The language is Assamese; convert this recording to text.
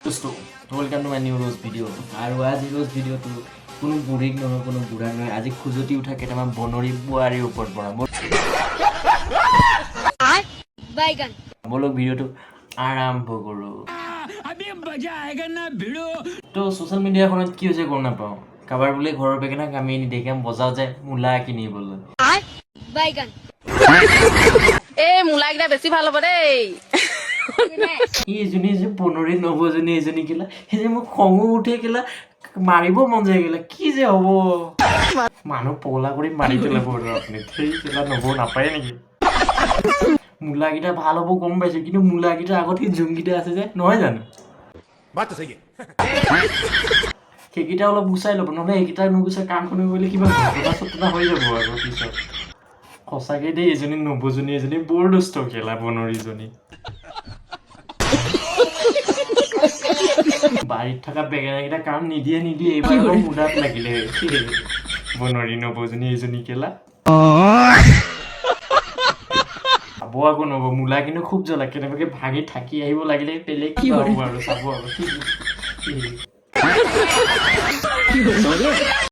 दोस्तों वेलकम टू माय न्यू रोज वीडियो और आज रोज वीडियो तो কোনো বুঢ়ীক নহয় কোনো বুঢ়া নহয় আজি খুজতি উঠা কেইটামান বনৰী বুঢ়াৰীৰ ওপৰত পৰা বলক ভিডিঅ'টো আৰম্ভ কৰোঁ তো ছ'চিয়েল মিডিয়াখনত কি হৈছে গম নাপাওঁ কাৰোবাৰ বোলে ঘৰৰ বেগেনা কামি নিদেখাম বজাৰ যায় মূলা কিনিবলৈ এই মূলাকেইটা বেছি ভাল হ'ব দেই এইজনী যে বনৰী নবজনী এজনী কেলা সেই যে মোক খঙো উঠে কেলা মাৰিব মন যায় কেলা কি যে হ'ব মানুহ পগলা কৰি মাৰি পেলাব আপুনি সেই কেলা নব নাপায় নেকি মূলাকেইটা ভাল হ'ব গম পাইছোঁ কিন্তু মূলাকেইটা আগত সেই জুমকেইটা আছে যে নহয় জানো সেইকেইটা অলপ গুচাই ল'ব নহ'লে এইকেইটা নুগুচাই কামখন কৰিলে কিবা ঘটনা চটনা হৈ যাব আৰু পিছত সঁচাকৈ দেই এজনী নবজনী এজনী বৰ দুষ্ট খেলা বনৰীজনী বাৰীত থকা বেঙেনাকেইটা কাম নিদিয়ে এইবাৰ আকৌ মুদাত লাগিলে বনৰী নবজনী এজনী কেলা চাব আকৌ নব মূলা কিন্তু খুব জ্বলা কেনেবাকে ভাঙি থাকি আহিব লাগিলে বেলেগ কি হ'ব আৰু চাব আৰু